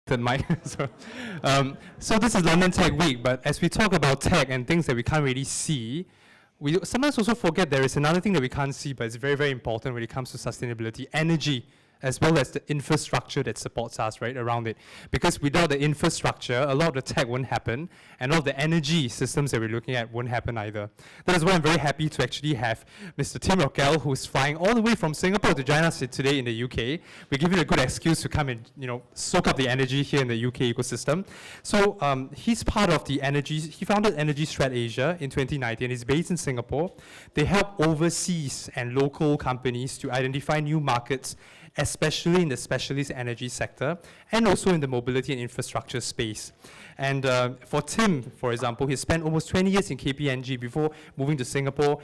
Mike. So this is London Tech Week, but as we talk about tech and things that we can't really see, we sometimes also forget there is another thing that we can't see, but it's very, very important when it comes to sustainability: energy, as well as the infrastructure that supports us right around it. Because without the infrastructure, a lot of the tech won't happen, and all of the energy systems that we're looking at won't happen either. That is why I'm very happy to actually have Mr. Tim Rockel, who's flying all the way from Singapore to join us today in the UK. We give it a good excuse to come and soak up the energy here in the UK ecosystem. So he's part of the he founded Energy Strat Asia in 2019. He's based in Singapore. They help overseas and local companies to identify new markets, especially in the specialist energy sector, and also in the mobility and infrastructure space. And for Tim, for example, he spent almost 20 years in KPMG before moving to Singapore,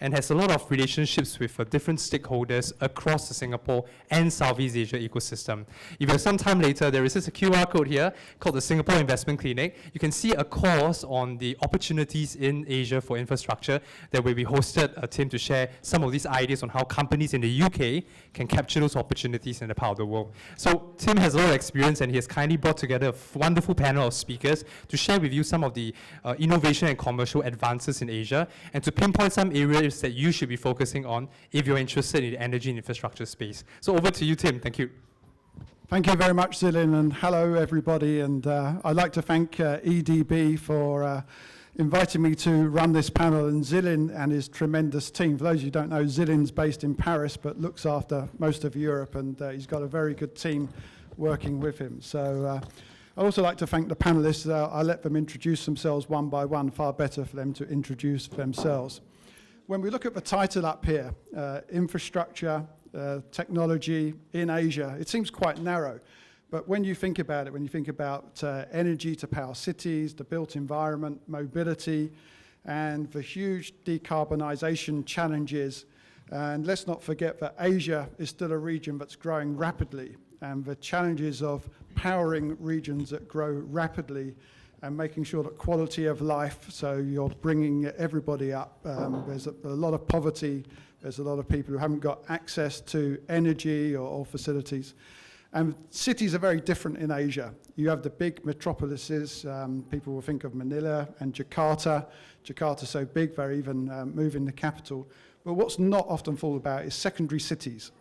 and has a lot of relationships with different stakeholders across the Singapore and Southeast Asia ecosystem. If you have some time later, there is a QR code here called the Singapore Investment Clinic. You can see a course on the opportunities in Asia for infrastructure that will be hosted Tim to share some of these ideas on how companies in the UK can capture those opportunities in the part of the world. So Tim has a lot of experience, and he has kindly brought together a wonderful panel of speakers to share with you some of the innovation and commercial advances in Asia, and to pinpoint some areas that you should be focusing on if you're interested in the energy and infrastructure space. So over to you, Tim. Thank you. Thank you very much, Zilin, and hello, everybody. And I'd like to thank EDB for inviting me to run this panel, and Zilin and his tremendous team. For those of you who don't know, Zilin's based in Paris but looks after most of Europe, and he's got a very good team working with him. So I'd also like to thank the panelists. I let them introduce themselves one by one, far better for them to introduce themselves. When we look at the title up here, infrastructure, technology in Asia, it seems quite narrow. But when you think about it, when you think about energy to power cities, the built environment, mobility, and the huge decarbonisation challenges, and let's not forget that Asia is still a region that's growing rapidly, and the challenges of powering regions that grow rapidly and making sure that quality of life, so you're bringing everybody up. There's a lot of poverty, there's a lot of people who haven't got access to energy or facilities. And cities are very different in Asia. You have the big metropolises. People will think of Manila and Jakarta. Jakarta's so big, they're even moving the capital. But what's not often thought about is secondary cities.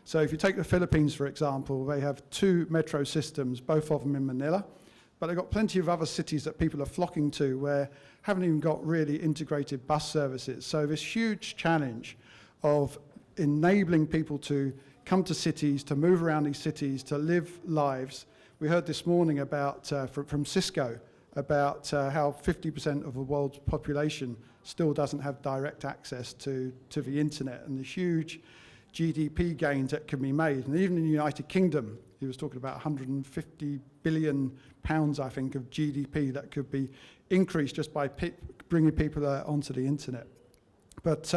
So if you take the Philippines, for example, they have 2 metro systems, both of them in Manila. But they've got plenty of other cities that people are flocking to where haven't even got really integrated bus services. So this huge challenge of enabling people to come to cities, to move around these cities, to live lives. We heard this morning about from Cisco about how 50% of the world's population still doesn't have direct access to the internet, and the huge GDP gains that can be made. And even in the United Kingdom, he was talking about 150 billion pounds, I think, of GDP that could be increased just by bringing people onto the internet. But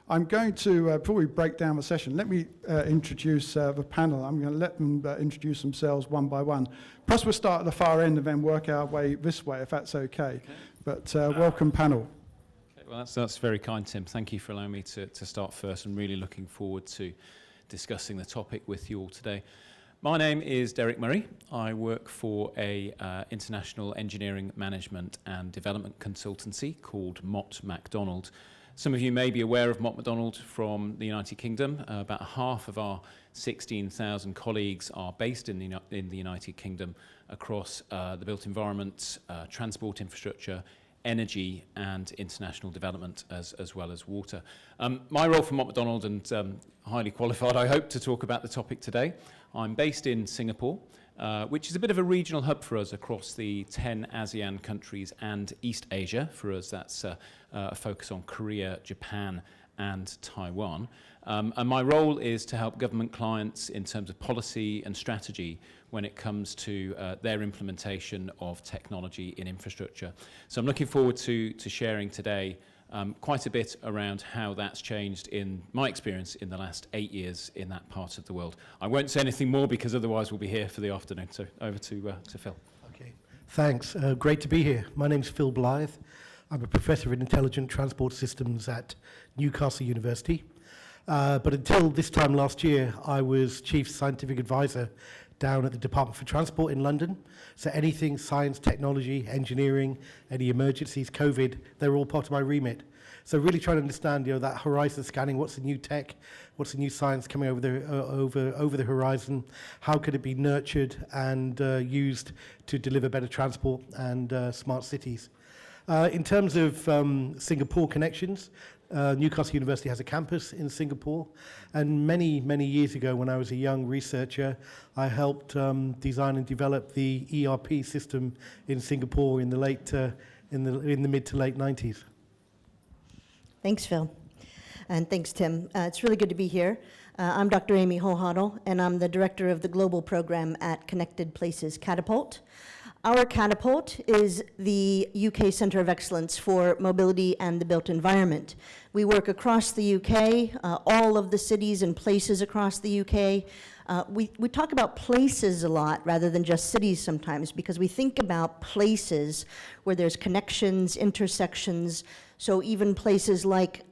I'm going to, before we break down the session, let me introduce the panel. I'm going to let them introduce themselves one by one. Perhaps we'll start at the far end and then work our way this way, if that's okay. But welcome, panel. Okay, well, that's very kind, Tim. Thank you for allowing me to start first. I'm really looking forward to discussing the topic with you all today. My name is Derek Murray. I work for a international engineering management and development consultancy called Mott MacDonald. Some of you may be aware of Mott MacDonald from the United Kingdom. About half of our 16,000 colleagues are based in the United Kingdom across the built environment, transport infrastructure, energy and international development, as well as water. My role for Mott MacDonald, and highly qualified, I hope, to talk about the topic today. I'm based in Singapore, which is a bit of a regional hub for us across the 10 ASEAN countries and East Asia. For us, that's a focus on Korea, Japan, and Taiwan. And my role is to help government clients in terms of policy and strategy when it comes to their implementation of technology in infrastructure. So I'm looking forward to sharing today quite a bit around how that's changed in my experience in the last 8 years in that part of the world. I won't say anything more because otherwise we'll be here for the afternoon. So over to Phil. Okay, thanks. Great to be here. My name's Phil Blythe. I'm a professor in intelligent transport systems at Newcastle University. But until this time last year, I was chief scientific advisor down at the Department for Transport in London. So anything science, technology, engineering, any emergencies, COVID, they're all part of my remit. So really trying to understand, that horizon scanning, what's the new tech, what's the new science coming over the horizon, how could it be nurtured and used to deliver better transport and smart cities. In terms of Singapore connections, Newcastle University has a campus in Singapore, and many, many years ago when I was a young researcher, I helped design and develop the ERP system in Singapore in the mid to late 90s. Thanks, Phil. And thanks, Tim. It's really good to be here. I'm Dr. Amy Hohadel, and I'm the director of the global program at Connected Places Catapult. Our Catapult is the UK Centre of Excellence for Mobility and the Built Environment. We work across the UK, all of the cities and places across the UK. We talk about places a lot rather than just cities sometimes, because we think about places where there's connections, intersections. So even places like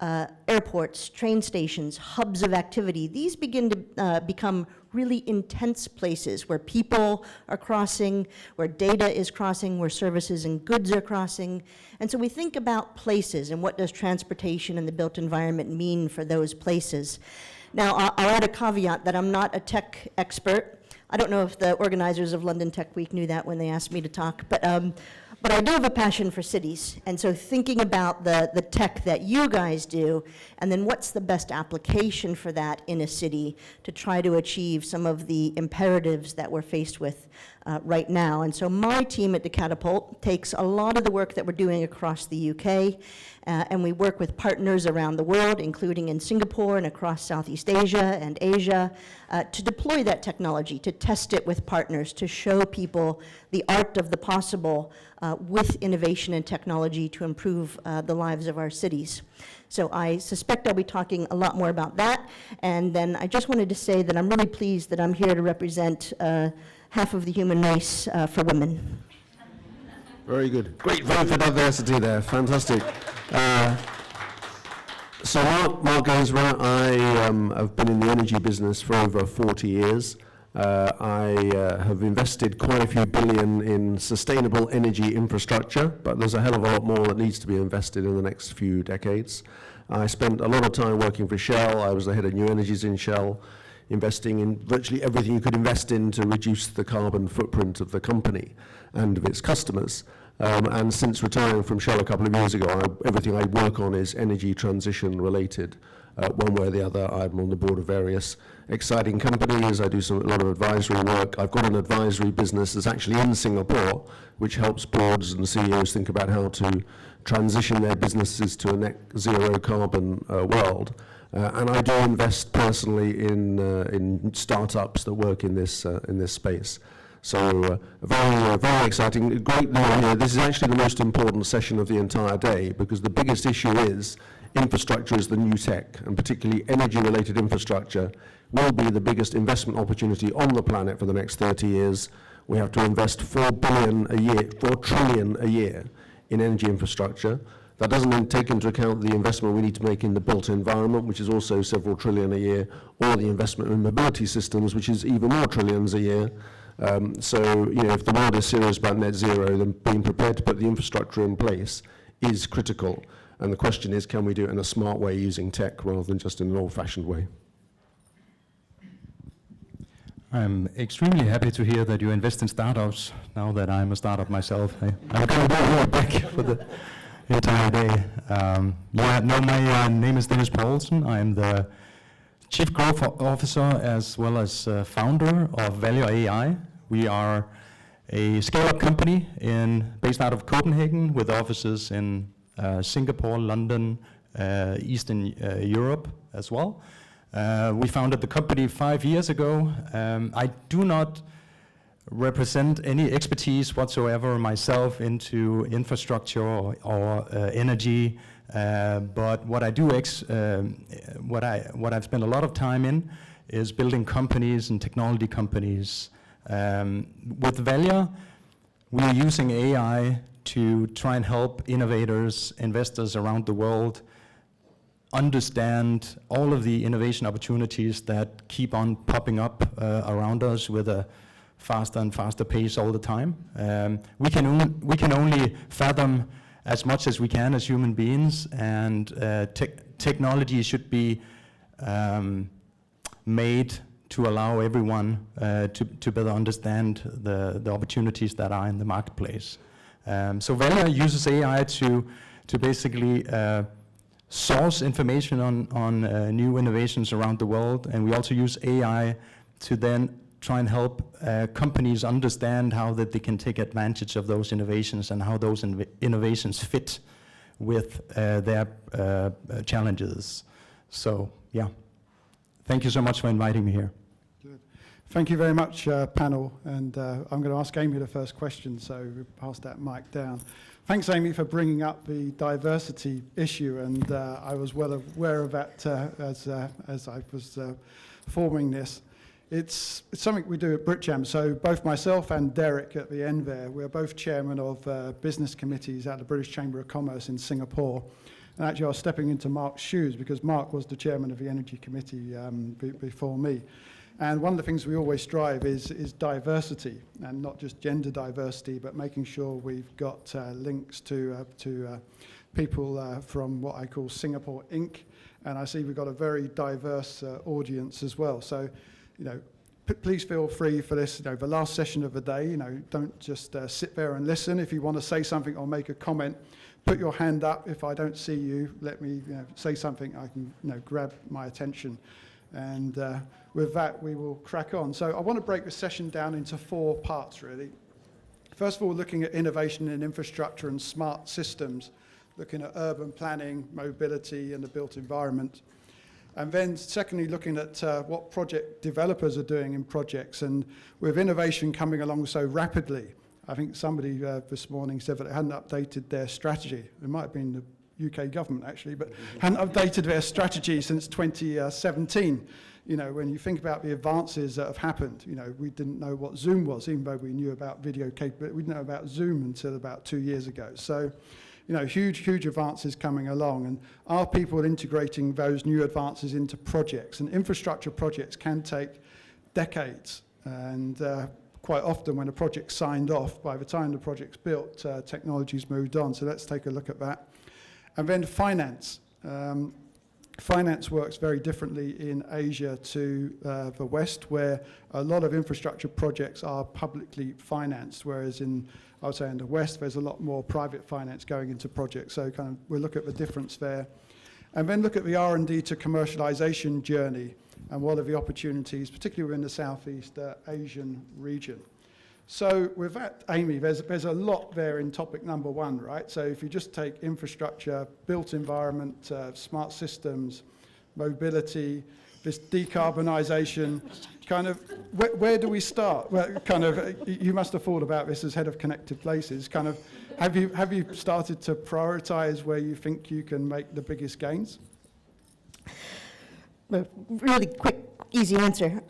airports, train stations, hubs of activity, these begin to become really intense places where people are crossing, where data is crossing, where services and goods are crossing. And so we think about places and what does transportation and the built environment mean for those places. Now, I'll add a caveat that I'm not a tech expert. I don't know if the organizers of London Tech Week knew that when they asked me to talk, but I do have a passion for cities. And so thinking about the tech that you guys do, and then what's the best application for that in a city to try to achieve some of the imperatives that we're faced with right now. And so my team at the Catapult takes a lot of the work that we're doing across the UK, and we work with partners around the world, including in Singapore and across Southeast Asia and Asia, to deploy that technology, to test it with partners, to show people the art of the possible with innovation and technology to improve the lives of our cities. So I suspect I'll be talking a lot more about that. And then I just wanted to say that I'm really pleased that I'm here to represent half of the human race for women. Very good. Great vote for diversity there. Fantastic. So Mark Ainsworth, I have been in the energy business for over 40 years. I have invested quite a few billion in sustainable energy infrastructure, but there's a hell of a lot more that needs to be invested in the next few decades. I spent a lot of time working for Shell. I was the head of new energies in Shell, investing in virtually everything you could invest in to reduce the carbon footprint of the company and of its customers. And since retiring from Shell a couple of years ago, everything I work on is energy transition related. One way or the other, I'm on the board of various exciting companies. I do a lot of advisory work. I've got an advisory business that's actually in Singapore, which helps boards and CEOs think about how to transition their businesses to a net zero carbon world. And I do invest personally in startups that work in this space. So very exciting. Great. This is actually the most important session of the entire day, because the biggest issue is infrastructure is the new tech, and particularly energy-related infrastructure will be the biggest investment opportunity on the planet for the next 30 years. We have to invest 4 trillion a year in energy infrastructure. That doesn't then take into account the investment we need to make in the built environment, which is also several trillion a year, or the investment in mobility systems, which is even more trillions a year. So, if the world is serious about net zero, then being prepared to put the infrastructure in place is critical. And the question is, can we do it in a smart way using tech rather than just in an old-fashioned way? I'm extremely happy to hear that you invest in startups, now that I'm a startup myself. I'm going to work back for the entire day. My name is Dennis Poulsen. I'm the Chief Growth Officer as well as founder of Value AI. We are a scale-up company based out of Copenhagen with offices in Singapore, London, Eastern Europe as well. We founded the company 5 years ago. I do not represent any expertise whatsoever myself into infrastructure or energy, but what I do, what I've spent a lot of time in is building companies and technology companies. With Valia, we are using AI to try and help innovators, investors around the world understand all of the innovation opportunities that keep on popping up around us with a faster and faster pace all the time. We can only fathom as much as we can as human beings, and technology should be made to allow everyone to better understand the opportunities that are in the marketplace. So Velia uses AI to basically source information on new innovations around the world, and we also use AI to then try and help companies understand how that they can take advantage of those innovations and how those innovations fit with their challenges. So, yeah. Thank you so much for inviting me here. Good. Thank you very much, panel. And I'm going to ask Amy the first question, so we'll pass that mic down. Thanks, Amy, for bringing up the diversity issue, and I was well aware of that as I was forming this. It's something we do at BritJam. So both myself and Derek at the end there, we're both chairman of business committees at the British Chamber of Commerce in Singapore. And actually I was stepping into Mark's shoes because Mark was the chairman of the Energy Committee before me. And one of the things we always strive is diversity, and not just gender diversity, but making sure we've got links to people from what I call Singapore Inc. And I see we've got a very diverse audience as well. So, you know, please feel free for this, you know, the last session of the day, you know, don't just sit there and listen. If you want to say something or make a comment, put your hand up. If I don't see you, let me say something. I can grab my attention. And with that, we will crack on. So I want to break the session down into 4 parts, really. First of all, looking at innovation in infrastructure and smart systems, looking at urban planning, mobility, and the built environment. And then secondly, looking at what project developers are doing in projects. And with innovation coming along so rapidly, I think somebody this morning said that it hadn't updated their strategy. It might have been the UK government, actually, but hadn't updated their strategy since 2017. You know, when you think about the advances that have happened, you know, we didn't know what Zoom was, even though we knew about video capability. We didn't know about Zoom until about 2 years ago. So, you know, huge advances coming along. And are people integrating those new advances into projects? And infrastructure projects can take decades. And quite often when a project's signed off, by the time the project's built, technology's moved on. So let's take a look at that. And then finance. Finance works very differently in Asia to the West, where a lot of infrastructure projects are publicly financed, whereas I would say in the West, there's a lot more private finance going into projects. So kind of we'll look at the difference there. And then look at the R&D to commercialization journey and what are the opportunities, particularly within the Southeast Asian region. So with that, Amy, there's a lot there in topic number 1, right? So if you just take infrastructure, built environment, smart systems, mobility, this decarbonisation, kind of, where do we start? Well, kind of, you must have thought about this as head of Connected Places. Kind of, have you started to prioritise where you think you can make the biggest gains? Really quick, easy answer.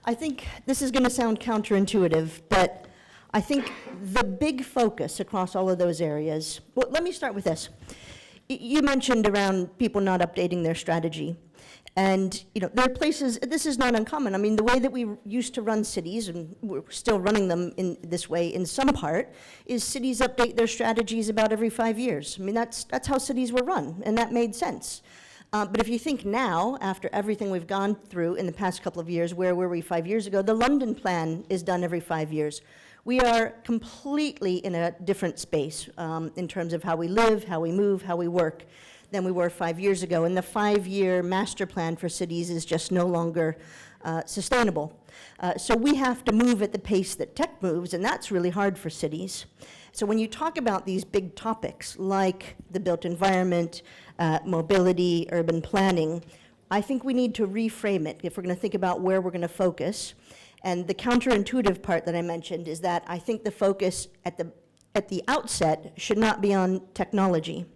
I think this is going to sound counterintuitive, but I think the big focus across all of those areas, well, let me start with this. You mentioned around people not updating their strategy. And, you know, there are places, this is not uncommon. I mean, the way that we used to run cities, and we're still running them in this way in some part, is cities update their strategies about every 5 years. I mean, that's how cities were run, and that made sense. But if you think now, after everything we've gone through in the past couple of years, where were we 5 years ago? The London plan is done every 5 years. We are completely in a different space in terms of how we live, how we move, how we work than we were 5 years ago. And the 5-year master plan for cities is just no longer sustainable. So we have to move at the pace that tech moves, and that's really hard for cities. So when you talk about these big topics like the built environment, mobility, urban planning, I think we need to reframe it if we're going to think about where we're going to focus. And the counterintuitive part that I mentioned is that I think the focus at the outset should not be on technology.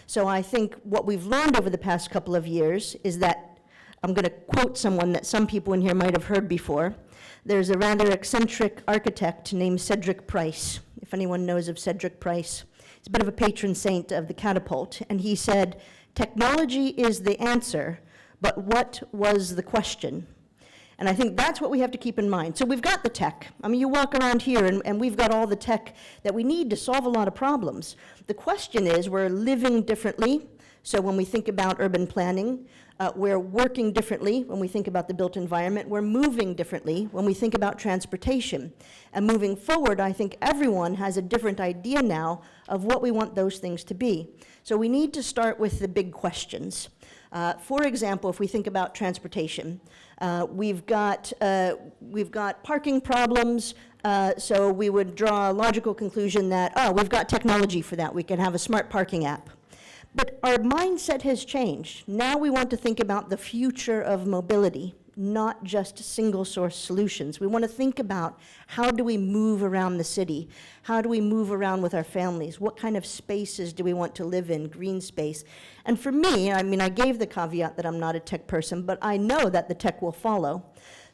So I think what we've learned over the past couple of years is that, I'm going to quote someone that some people in here might have heard before. There's a rather eccentric architect named Cedric Price, if anyone knows of Cedric Price. He's a bit of a patron saint of the catapult, and he said, technology is the answer, but what was the question? And I think that's what we have to keep in mind. So we've got the tech. I mean, you walk around here and we've got all the tech that we need to solve a lot of problems. The question is, we're living differently. So when we think about urban planning, we're working differently when we think about the built environment. We're moving differently when we think about transportation. And moving forward, I think everyone has a different idea now of what we want those things to be. So we need to start with the big questions. For example, if we think about transportation, we've got parking problems, so we would draw a logical conclusion that, oh, we've got technology for that. We can have a smart parking app. But our mindset has changed. Now we want to think about the future of mobility, not just single source solutions. We want to think about how do we move around the city? How do we move around with our families? What kind of spaces do we want to live in, green space? And for me, I mean, I gave the caveat that I'm not a tech person, but I know that the tech will follow.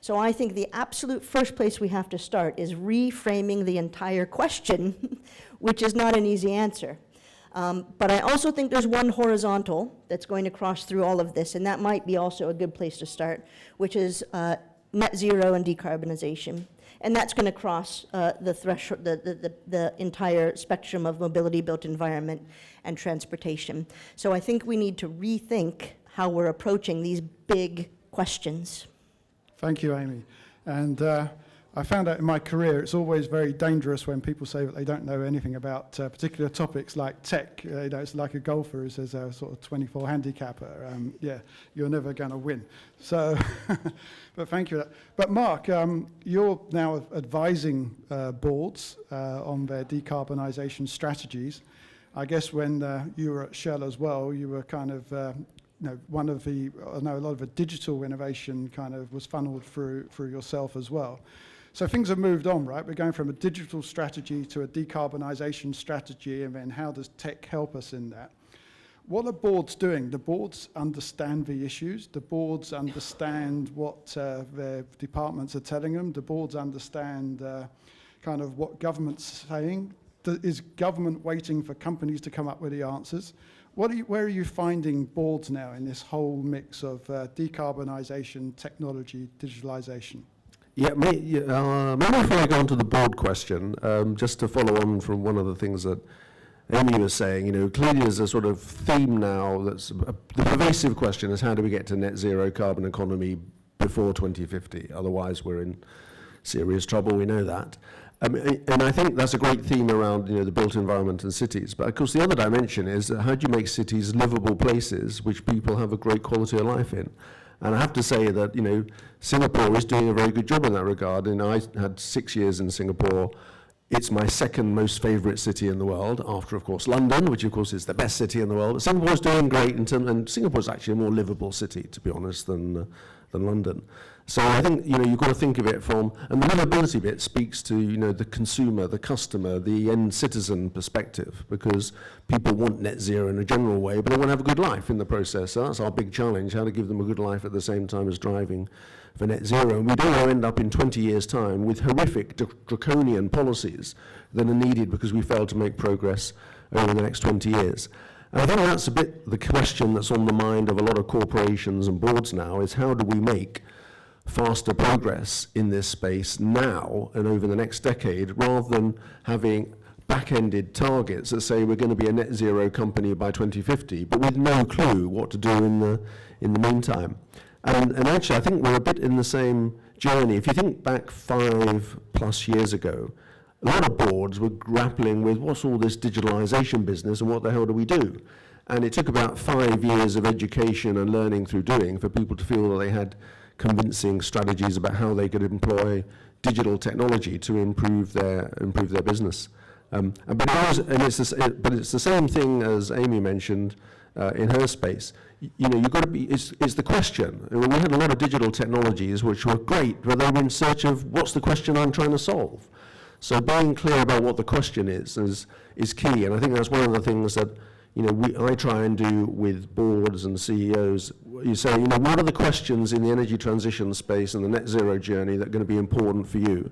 So I think the absolute first place we have to start is reframing the entire question, which is not an easy answer. But I also think there's one horizontal that's going to cross through all of this, and that might be also a good place to start, which is net zero and decarbonization. And that's going to cross the threshold, the entire spectrum of mobility, built environment, and transportation. So I think we need to rethink how we're approaching these big questions. Thank you, Amy. And I found out in my career it's always very dangerous when people say that they don't know anything about particular topics like tech. You know, it's like a golfer who says a sort of 24 handicapper. Yeah, you're never going to win. So, but thank you. But Mark, you're now advising boards on their decarbonisation strategies. I guess when you were at Shell as well, you were kind of one of the, I know a lot of the digital innovation kind of was funneled through yourself as well. So things have moved on, right? We're going from a digital strategy to a decarbonisation strategy, and then how does tech help us in that? What are boards doing? The boards understand the issues. The boards understand what their departments are telling them. The boards understand kind of what government's saying. Is government waiting for companies to come up with the answers? Where are you finding boards now in this whole mix of decarbonisation, technology, digitalisation? Yeah, maybe before I go on to the board question, just to follow on from one of the things that Amy was saying, you know, clearly there's a sort of theme now that's the pervasive question is how do we get to net zero carbon economy before 2050? Otherwise, we're in serious trouble. We know that. And I think that's a great theme around, you know, the built environment and cities. But of course, the other dimension is how do you make cities livable places which people have a great quality of life in? And I have to say that, you know, Singapore is doing a very good job in that regard. And I had 6 years in Singapore. It's my second most favorite city in the world, after, of course, London, which, of course, is the best city in the world. But Singapore's doing great in terms, and Singapore's actually a more livable city, to be honest, than London. So I think, you know, you've got to think of it from, and the livability bit speaks to, you know, the consumer, the customer, the end citizen perspective, because people want net zero in a general way, but they want to have a good life in the process. So that's our big challenge, how to give them a good life at the same time as driving for net zero. And we don't want to end up in 20 years' time with horrific draconian policies that are needed because we failed to make progress over the next 20 years. And I think that's a bit the question that's on the mind of a lot of corporations and boards now, is how do we make faster progress in this space now and over the next decade, rather than having back-ended targets that say we're going to be a net zero company by 2050, but with no clue what to do in the meantime. And actually, I think we're a bit in the same journey. If you think back 5+ years ago, a lot of boards were grappling with what's all this digitalization business and what the hell do we do? And it took about 5 years of education and learning through doing for people to feel that they had convincing strategies about how they could employ digital technology to improve their business. But it's the same thing as Amy mentioned in her space. You know, you've got to be. It's the question. We had a lot of digital technologies which were great, but they were in search of what's the question I'm trying to solve. So being clear about what the question is key, and I think that's one of the things that, you know, I try and do with boards and CEOs. You say, you know, what are the questions in the energy transition space and the net zero journey that are going to be important for you?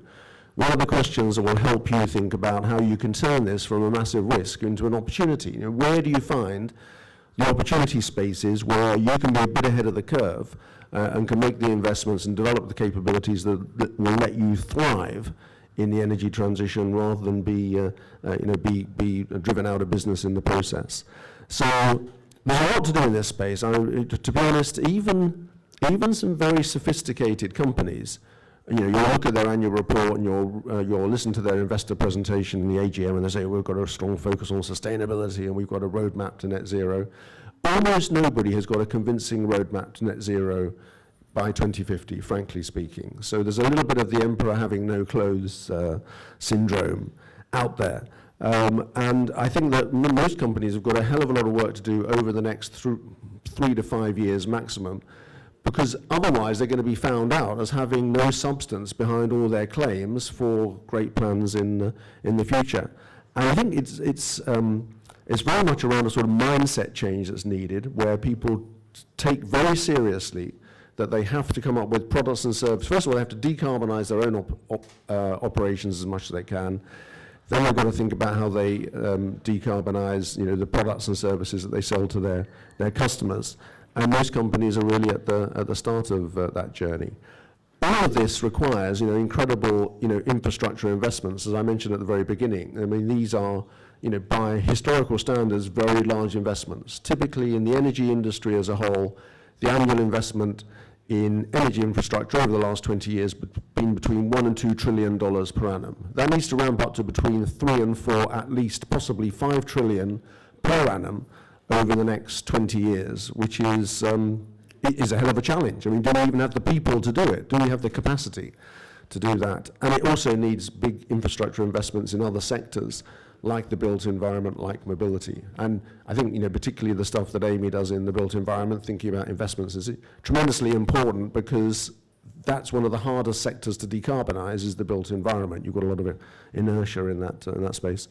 What are the questions that will help you think about how you can turn this from a massive risk into an opportunity? You know, where do you find the opportunity spaces where you can be a bit ahead of the curve and can make the investments and develop the capabilities that will let you thrive in the energy transition rather than be driven out of business in the process. So there's a lot to do in this space. To be honest, even some very sophisticated companies, you'll look at their annual report and you'll listen to their investor presentation in the AGM, and they say, we've got a strong focus on sustainability and we've got a roadmap to net zero. Almost nobody has got a convincing roadmap to net zero by 2050, frankly speaking. So there's a little bit of the emperor having no clothes syndrome out there. And I think that most companies have got a hell of a lot of work to do over the next 3 to 5 years maximum, because otherwise they're going to be found out as having no substance behind all their claims for great plans in the future. And I think it's very much around a sort of mindset change that's needed, where people take very seriously that they have to come up with products and services. First of all, they have to decarbonize their own operations as much as they can. Then they've got to think about how they decarbonize, the products and services that they sell to their customers. And most companies are really at the start of that journey. All of this requires, incredible, infrastructure investments, as I mentioned at the very beginning. I mean, these are, by historical standards, very large investments. Typically, in the energy industry as a whole, the annual investment in energy infrastructure over the last 20 years has been between $1 and $2 trillion per annum. That needs to ramp up to between 3 and 4, at least possibly 5 trillion per annum over the next 20 years, which is a hell of a challenge. I mean, do we even have the people to do it? Do we have the capacity to do that? And it also needs big infrastructure investments in other sectors, like the built environment, like mobility. And I think, particularly the stuff that Amy does in the built environment, thinking about investments, is tremendously important, because that's one of the hardest sectors to decarbonize, is the built environment. You've got a lot of inertia in that space.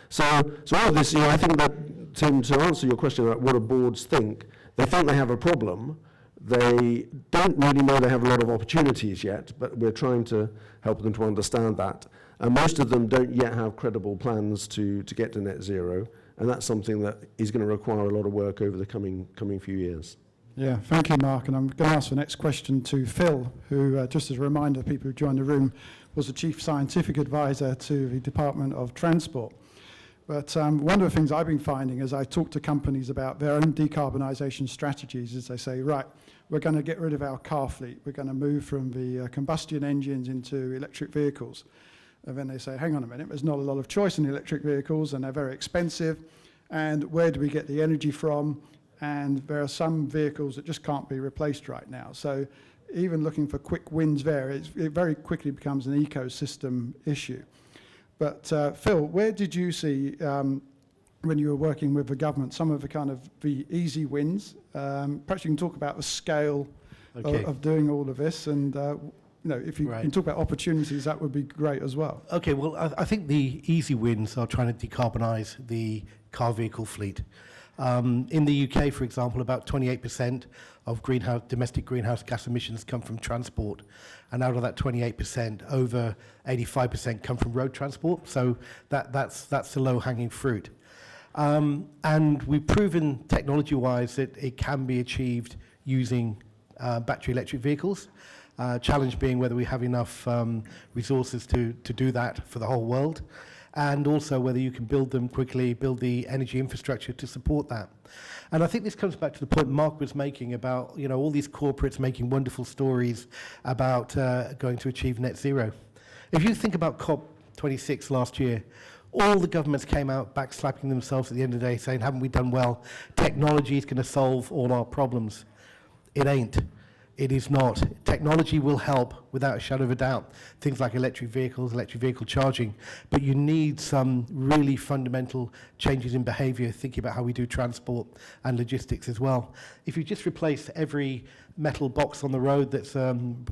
So all of this, I think that, Tim, to answer your question about what do boards think, they think they have a problem. They don't really know they have a lot of opportunities yet, but we're trying to help them to understand that. And most of them don't yet have credible plans to get to net zero, and that's something that is going to require a lot of work over the coming few years. Yeah, thank you, Mark. And I'm going to ask the next question to Phil, who, just as a reminder, people who joined the room, was the Chief Scientific Advisor to the Department of Transport. But one of the things I've been finding as I talk to companies about their own decarbonisation strategies is they say, right, we're going to get rid of our car fleet. We're going to move from the combustion engines into electric vehicles. And then they say, hang on a minute, there's not a lot of choice in electric vehicles, and they're very expensive. And where do we get the energy from? And there are some vehicles that just can't be replaced right now. So even looking for quick wins there, it very quickly becomes an ecosystem issue. But Phil, where did you see, when you were working with the government, some of the easy wins? Perhaps you can talk about the scale of doing all of this, and if you can talk about opportunities, that would be great as well. Okay, well, I think the easy wins are trying to decarbonise the car vehicle fleet. In the UK, for example, about 28% of domestic greenhouse gas emissions come from transport, and out of that 28%, over 85% come from road transport. So that's the low-hanging fruit. And we've proven technology-wise that it can be achieved using battery electric vehicles. Challenge being whether we have enough resources to do that for the whole world, and also whether you can build them quickly, build the energy infrastructure to support that. And I think this comes back to the point Mark was making about, all these corporates making wonderful stories about going to achieve net zero. If you think about COP26 last year, all the governments came out backslapping themselves at the end of the day saying, haven't we done well? Technology is going to solve all our problems. It ain't. It is not. Technology will help without a shadow of a doubt. Things like electric vehicles, electric vehicle charging. But you need some really fundamental changes in behavior, thinking about how we do transport and logistics as well. If you just replace every metal box on the road that's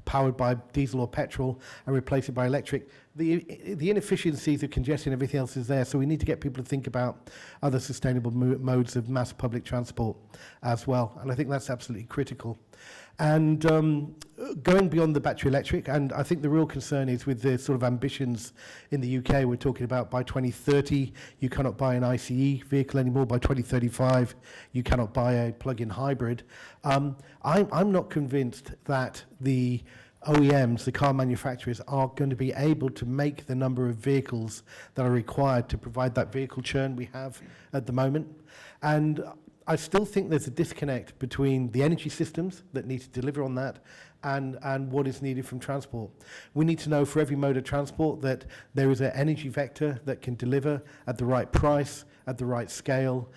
powered by diesel or petrol and replace it by electric, the inefficiencies of congestion, everything else is there. So we need to get people to think about other sustainable modes of mass public transport as well. And I think that's absolutely critical. And Going beyond the battery electric, and I think the real concern is with the sort of ambitions in the UK. We're talking about by 2030, you cannot buy an ICE vehicle anymore. By 2035, you cannot buy a plug-in hybrid. I'm not convinced that the OEMs, the car manufacturers, are going to be able to make the number of vehicles that are required to provide that vehicle churn we have at the moment. And I still think there's a disconnect between the energy systems that need to deliver on that and what is needed from transport. We need to know for every mode of transport that there is an energy vector that can deliver at the right price, at the right scale,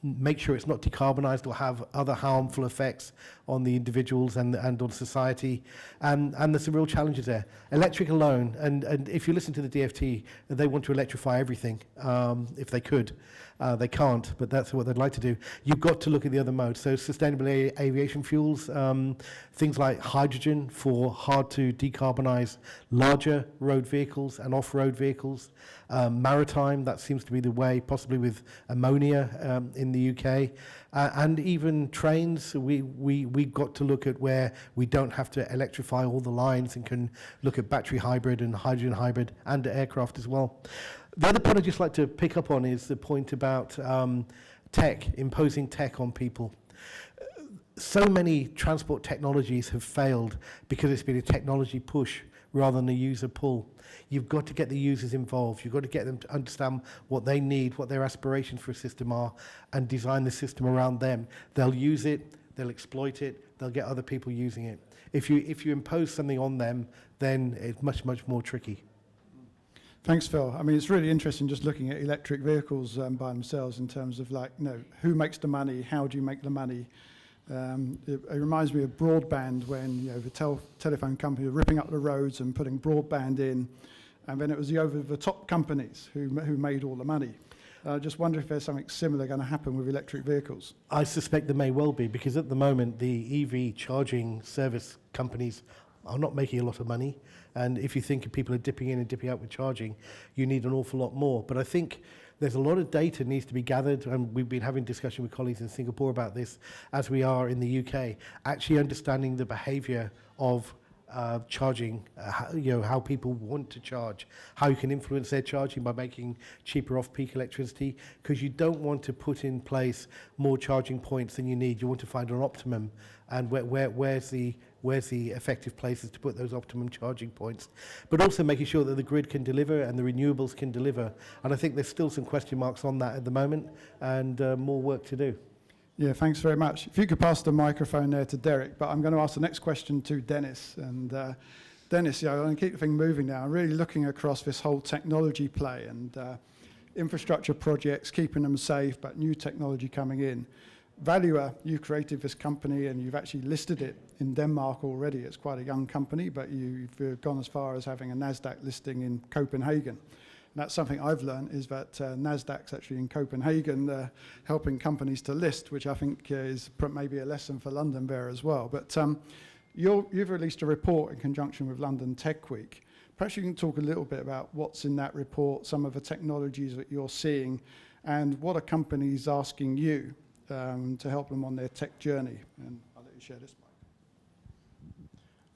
make sure it's not decarbonized or have other harmful effects on the individuals and on society. And there's some real challenges there. Electric alone, and if you listen to the DFT, they want to electrify everything if they could. They can't, but that's what they'd like to do. You've got to look at the other modes. So sustainable aviation fuels, things like hydrogen for hard to decarbonize larger road vehicles and off-road vehicles. Maritime, that seems to be the way, possibly with ammonia in the UK. And even trains, we've got to look at where we don't have to electrify all the lines and can look at battery hybrid and hydrogen hybrid and aircraft as well. The other point I'd just like to pick up on is the point about tech, imposing tech on people. So many transport technologies have failed because it's been a technology push rather than a user pull. You've got to get the users involved. You've got to get them to understand what they need, what their aspirations for a system are, and design the system around them. They'll use it, they'll exploit it, they'll get other people using it. If you impose something on them, then it's much, much more tricky. Thanks, Phil. I mean, it's really interesting just looking at electric vehicles by themselves in terms of like, who makes the money, how do you make the money? It reminds me of broadband when the telephone company were ripping up the roads and putting broadband in, and then it was the over-the-top companies who made all the money. I just wonder if there's something similar going to happen with electric vehicles. I suspect there may well be, because at the moment the EV charging service companies are not making a lot of money. And if you think people are dipping in and dipping out with charging, you need an awful lot more. But I think there's a lot of data needs to be gathered, and we've been having discussion with colleagues in Singapore about this, as we are in the UK, actually understanding the behaviour of charging, how people want to charge, how you can influence their charging by making cheaper off-peak electricity, because you don't want to put in place more charging points than you need. You want to find an optimum, and where's the effective places to put those optimum charging points, but also making sure that the grid can deliver and the renewables can deliver. And I think there's still some question marks on that at the moment, and more work to do. Yeah, thanks very much. If you could pass the microphone there to Derek, but I'm going to ask the next question to Dennis. And Dennis, I'm going to keep the thing moving now. I'm really looking across this whole technology play and infrastructure projects, keeping them safe, but new technology coming in. Valua, you created this company and you've actually listed it in Denmark already. It's quite a young company, but you've gone as far as having a NASDAQ listing in Copenhagen. And that's something I've learned, is that NASDAQ's actually in Copenhagen helping companies to list, which I think is maybe a lesson for London there as well. But you've released a report in conjunction with London Tech Week. Perhaps you can talk a little bit about what's in that report, some of the technologies that you're seeing, and what are companies asking you to help them on their tech journey. And I'll let you share this mic.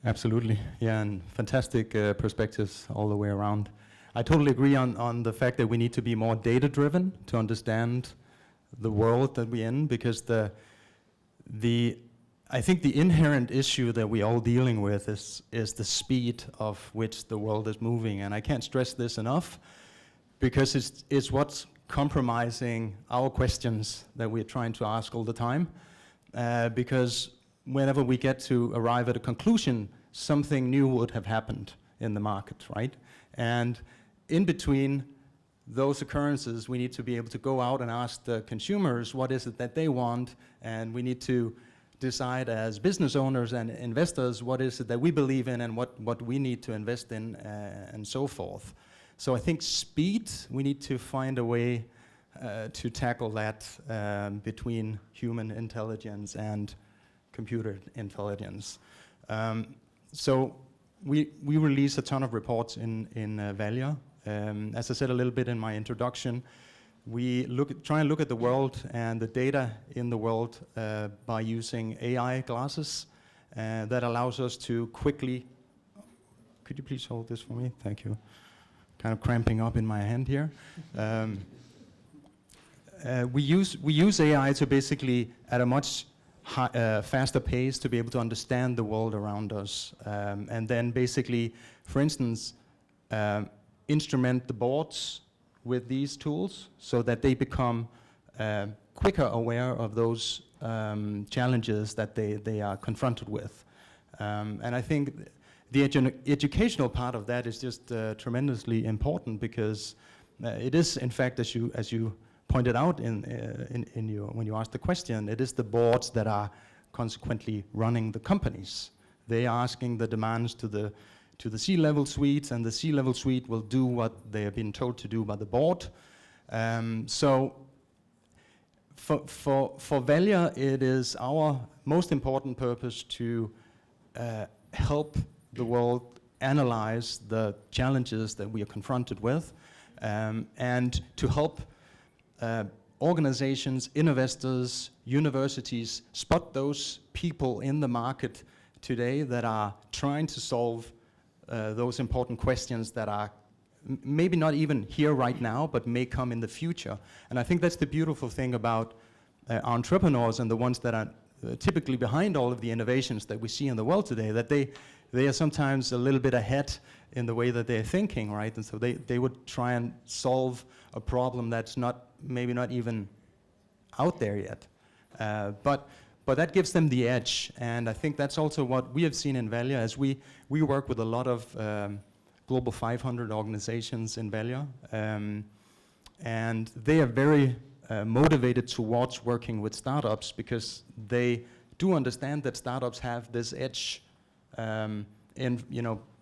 Absolutely, yeah, and fantastic perspectives all the way around. I totally agree on the fact that we need to be more data-driven to understand the world that we're in, because I think the inherent issue that we're all dealing with is the speed of which the world is moving, and I can't stress this enough, because it's what's compromising our questions that we're trying to ask all the time, because whenever we get to arrive at a conclusion, something new would have happened in the market, right? And in between those occurrences, we need to be able to go out and ask the consumers what is it that they want, and we need to decide as business owners and investors what is it that we believe in and what we need to invest in, and so forth. So I think speed, we need to find a way to tackle that between human intelligence and computer intelligence. So we release a ton of reports in Valua. As I said a little bit in my introduction, we try and look at the world and the data in the world by using AI glasses. that allows us to quickly. Could you please hold this for me? Thank you. Kind of cramping up in my hand here. We use AI to basically, at a much faster pace, to be able to understand the world around us, and then basically, for instance, instrument the boards with these tools so that they become quicker aware of those challenges that they are confronted with. And I think the educational part of that is just tremendously important, because it is, in fact, as you pointed out when you asked the question, it is the boards that are consequently running the companies. They are asking the demands to the C-level suites, and the C-level suite will do what they have been told to do by the board. So for Velia, it is our most important purpose to help the world analyze the challenges that we are confronted with, and to help organizations, investors, universities spot those people in the market today that are trying to solve those important questions that are maybe not even here right now, but may come in the future. And I think that's the beautiful thing about entrepreneurs and the ones that are typically behind all of the innovations that we see in the world today, that they are sometimes a little bit ahead in the way that they're thinking, right? And so they would try and solve a problem that's maybe not even out there yet. But that gives them the edge, and I think that's also what we have seen in Velia, as we work with a lot of Global 500 organizations in Velia, and they are very motivated towards working with startups, because they do understand that startups have this edge in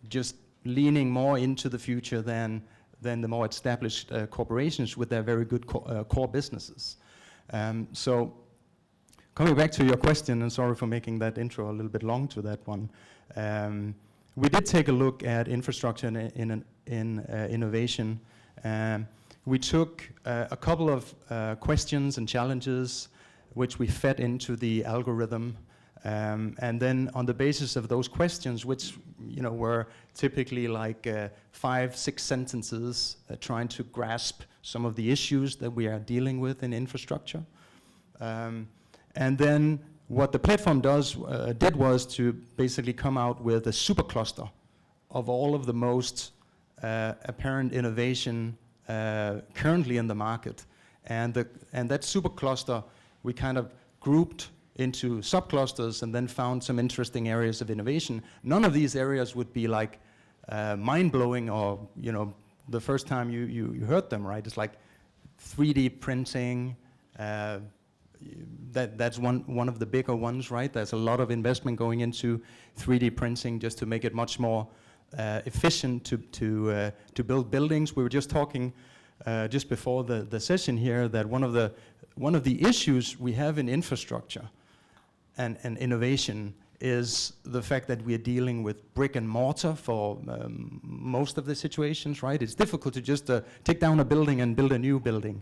just leaning more into the future than the more established corporations with their very good core businesses. So coming back to your question, and sorry for making that intro a little bit long to that one, we did take a look at infrastructure in innovation. We took a couple of questions and challenges which we fed into the algorithm, and then on the basis of those questions, which were typically like 5-6 sentences, trying to grasp some of the issues that we are dealing with in infrastructure. And then what the platform did was to basically come out with a supercluster of all of the most apparent innovation currently in the market. And that supercluster we kind of grouped into subclusters and then found some interesting areas of innovation. None of these areas would be like mind-blowing or the first time you heard them, right? It's like 3D printing, that's one of the bigger ones, right? There's a lot of investment going into 3D printing just to make it much more efficient to build buildings. We were just talking just before the session here that one of the issues we have in infrastructure and innovation is the fact that we are dealing with brick and mortar for most of the situations, right? It's difficult to just take down a building and build a new building.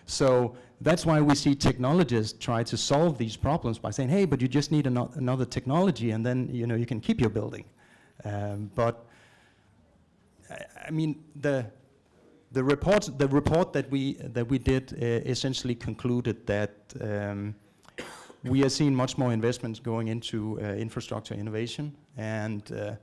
So that's why we see technologists try to solve these problems by saying, hey, but you just need another technology, and then you can keep your building. But I mean, the report that we did essentially concluded that we are seeing much more investments going into infrastructure innovation, and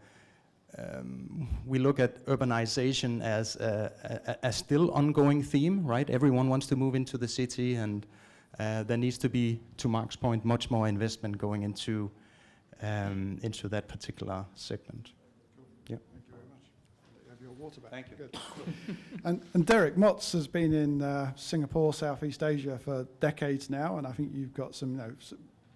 we look at urbanization as a still ongoing theme, right? Everyone wants to move into the city, and there needs to be, to Mark's point, much more investment going into that particular segment. Yeah. Thank you very much. You have your water back. Thank you. Good. And Derek, Motz has been in Singapore, Southeast Asia for decades now, and I think you've got some,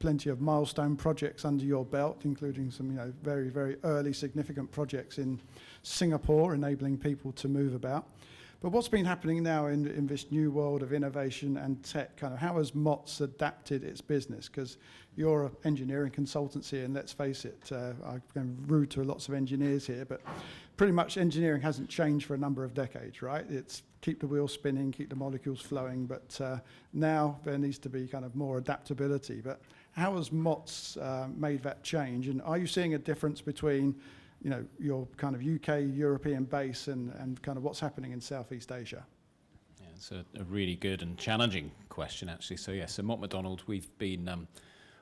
plenty of milestone projects under your belt, including some, very, very early significant projects in Singapore, enabling people to move about. But what's been happening now in this new world of innovation and tech, how has Motz adapted its business? Because you're an engineering consultancy, and let's face it, I'm going rude to lots of engineers here, but pretty much engineering hasn't changed for a number of decades, right? It's keep the wheels spinning, keep the molecules flowing, but now there needs to be more adaptability. But How has MOTS made that change? And are you seeing a difference between, you know, your kind of UK, European base and kind of what's happening in Southeast Asia? Yeah, it's a really good and challenging question, actually. So, yes, so Mott MacDonald, we've been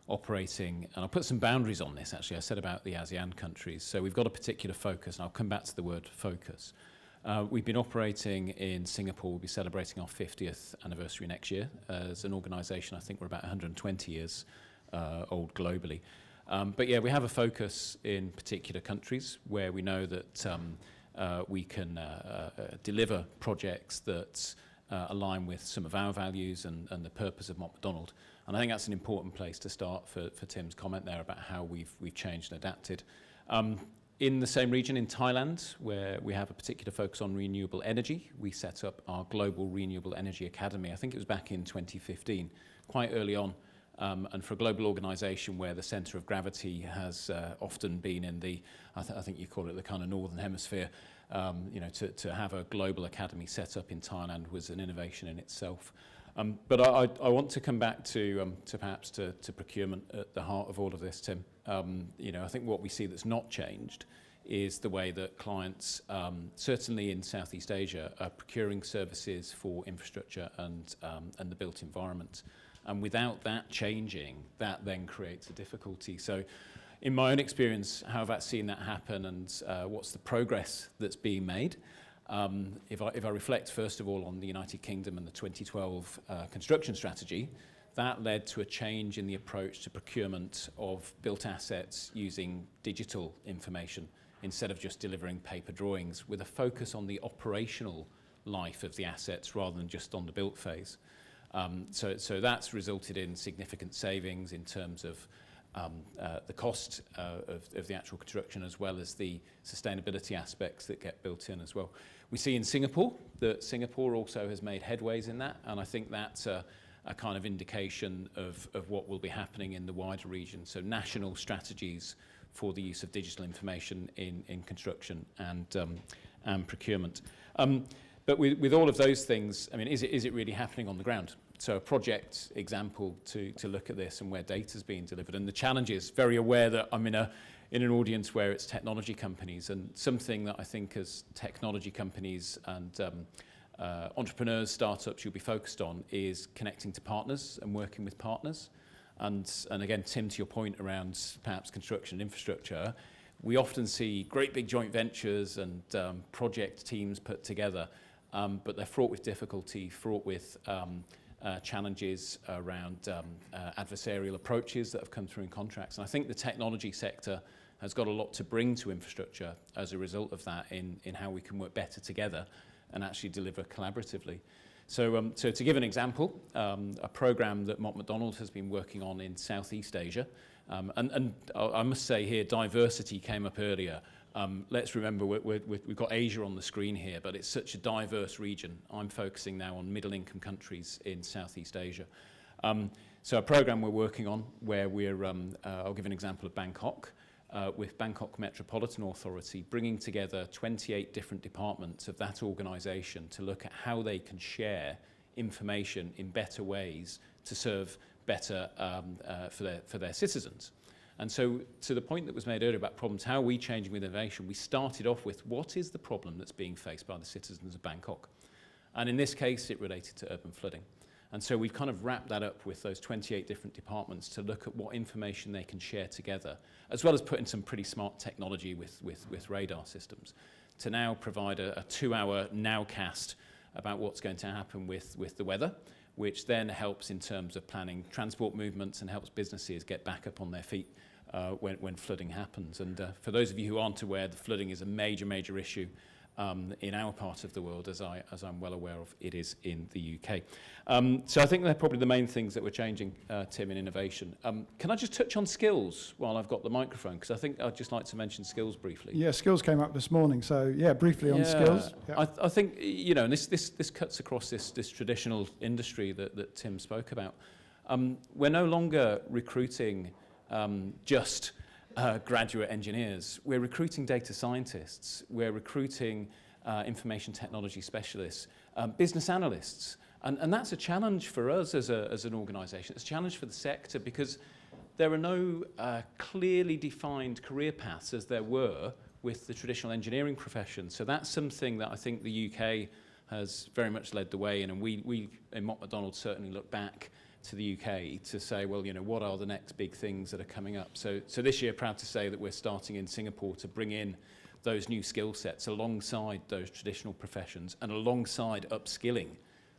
operating, and I'll put some boundaries on this, actually. I said about the ASEAN countries. So we've got a particular focus, and I'll come back to the word focus. We've been operating in Singapore. We'll be celebrating our 50th anniversary next year. As an organisation, I think we're about 120 years old globally. But yeah, we have a focus in particular countries where we know that we can deliver projects that align with some of our values and the purpose of Mott MacDonald. And I think that's an important place to start for Tim's comment there about how we've changed and adapted. In the same region, in Thailand, where we have a particular focus on renewable energy, we set up our Global Renewable Energy Academy. I think it was back in 2015, quite early on. And for a global organisation where the centre of gravity has often been in the, I think you call it the kind of northern hemisphere, you know, to have a global academy set up in Thailand was an innovation in itself. But I want to come back to perhaps to procurement at the heart of all of this, Tim. You know, I think what we see that's not changed is the way that clients, certainly in Southeast Asia, are procuring services for infrastructure and the built environment. And without that changing, that then creates a difficulty. So in my own experience, how have I seen that happen and what's the progress that's being made? If I reflect first of all on the United Kingdom and the 2012 construction strategy, that led to a change in the approach to procurement of built assets using digital information instead of just delivering paper drawings, with a focus on the operational life of the assets rather than just on the built phase. So that's resulted in significant savings in terms of the cost of the actual construction, as well as the sustainability aspects that get built in as well. We see in Singapore that Singapore also has made headways in that, and I think that's a kind of indication of what will be happening in the wider region. So national strategies for the use of digital information in construction and procurement. But with all of those things, I mean, is it really happening on the ground? So a project example to look at this and where data is being delivered. And the challenge is, very aware that I'm in an audience where it's technology companies, and something that I think as technology companies and entrepreneurs, startups you'll be focused on is connecting to partners and working with partners. And again, Tim, to your point around perhaps construction and infrastructure, we often see great big joint ventures and project teams put together, but they're fraught with difficulty, fraught with challenges around adversarial approaches that have come through in contracts. And I think the technology sector has got a lot to bring to infrastructure as a result of that in how we can work better together and actually deliver collaboratively. So to give an example, a program that Mott MacDonald has been working on in Southeast Asia, and I must say here, diversity came up earlier. Let's remember we've got Asia on the screen here, but it's such a diverse region. I'm focusing now on middle-income countries in Southeast Asia. So a program we're working on where I'll give an example of Bangkok, with Bangkok Metropolitan Authority bringing together 28 different departments of that organisation to look at how they can share information in better ways to serve better for their citizens. And so to the point that was made earlier about problems, how are we changing with innovation? We started off with what is the problem that's being faced by the citizens of Bangkok? And in this case, it related to urban flooding. And so we've kind of wrapped that up with those 28 different departments to look at what information they can share together, as well as putting some pretty smart technology with radar systems to now provide a 2-hour nowcast about what's going to happen with the weather, which then helps in terms of planning transport movements and helps businesses get back up on their feet when flooding happens. And for those of you who aren't aware, the flooding is a major issue in our part of the world, as I'm well aware of, it is in the UK. So I think they're probably the main things that we're changing, Tim, in innovation. Can I just touch on skills while I've got the microphone? Because I think I'd just like to mention skills briefly. Yeah, skills came up this morning, so yeah, briefly on skills. Yeah. I think, you know, and this cuts across this traditional industry that Tim spoke about. We're no longer recruiting just graduate engineers. We're recruiting data scientists. We're recruiting information technology specialists, business analysts. And that's a challenge for us as an organisation. It's a challenge for the sector because there are no clearly defined career paths as there were with the traditional engineering profession. So that's something that I think the UK has very much led the way in, and we in Mott MacDonald certainly look back to the UK to say, well, you know, what are the next big things that are coming up? So this year, proud to say that we're starting in Singapore to bring in those new skill sets alongside those traditional professions and alongside upskilling